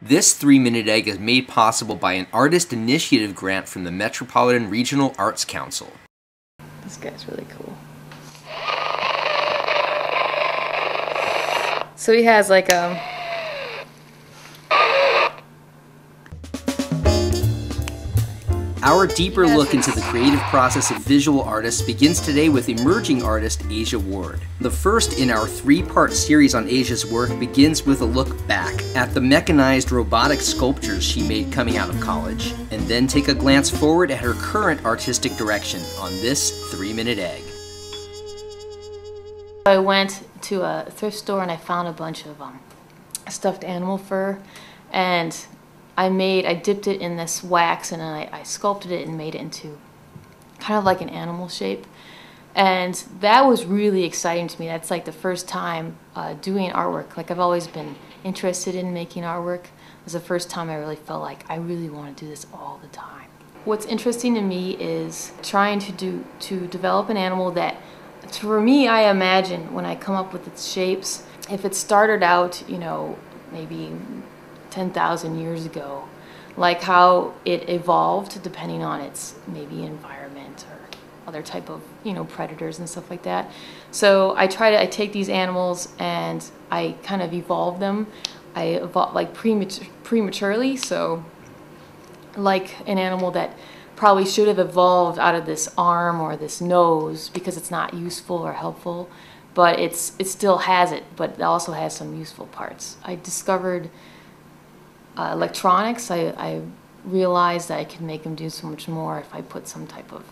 This 3-Minute Egg is made possible by an Artist Initiative grant from the Metropolitan Regional Arts Council. This guy's really cool. So he has like Our deeper look into the creative process of visual artists begins today with emerging artist Asia Ward. The first in our 3-part series on Asia's work begins with a look back at the mechanized robotic sculptures she made coming out of college, and then take a glance forward at her current artistic direction on this 3-Minute Egg. I went to a thrift store and I found a bunch of stuffed animal fur, and I dipped it in this wax and then I sculpted it and made it into kind of like an animal shape. And that was really exciting to me. That's like the first time doing artwork. Like, I've always been interested in making artwork. It was the first time I really felt like I really want to do this all the time. What's interesting to me is trying to develop an animal that, for me, I imagine when I come up with its shapes, if it started out, you know, maybe 10,000 years ago, like how it evolved depending on its maybe environment or other type of, you know, predators and stuff like that. So I take these animals and I kind of evolve them. I evolve like prematurely, so like an animal that probably should have evolved out of this arm or this nose because it's not useful or helpful, but it still has it, but it also has some useful parts. I discovered electronics. I realized that I could make them do so much more if I put some type of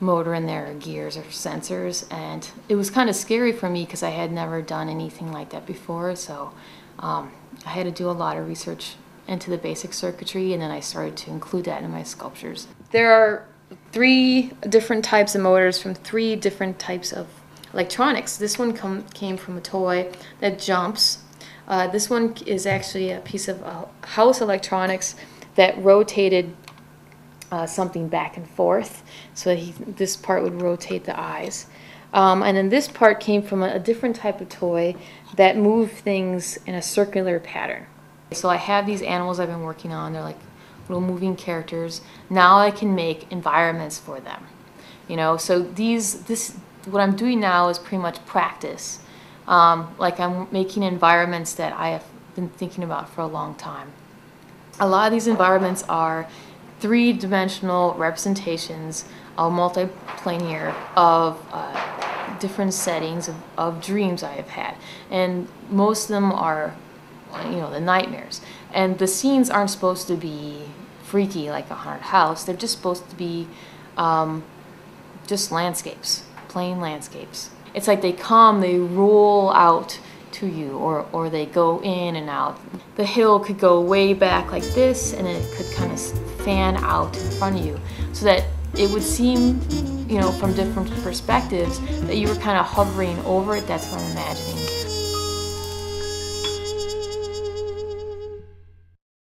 motor in there, or gears or sensors, and it was kind of scary for me because I had never done anything like that before, so I had to do a lot of research into the basic circuitry, and then I started to include that in my sculptures. There are 3 different types of motors from 3 different types of electronics. This one came from a toy that jumps. This one is actually a piece of house electronics that rotated something back and forth, so this part would rotate the eyes. And then this part came from a different type of toy that moved things in a circular pattern. So I have these animals I've been working on. They're like little moving characters. Now I can make environments for them. You know, so what I'm doing now is pretty much practice. Like, I'm making environments that I have been thinking about for a long time. A lot of these environments are 3-dimensional representations, multiplanar, of different settings of dreams I have had. And most of them are, you know, the nightmares. And the scenes aren't supposed to be freaky like a haunted house. They're just supposed to be just landscapes, plain landscapes. It's like they come, they roll out to you, or they go in and out. The hill could go way back like this, and it could kind of fan out in front of you, so that it would seem, you know, from different perspectives, that you were kind of hovering over it. That's what I'm imagining.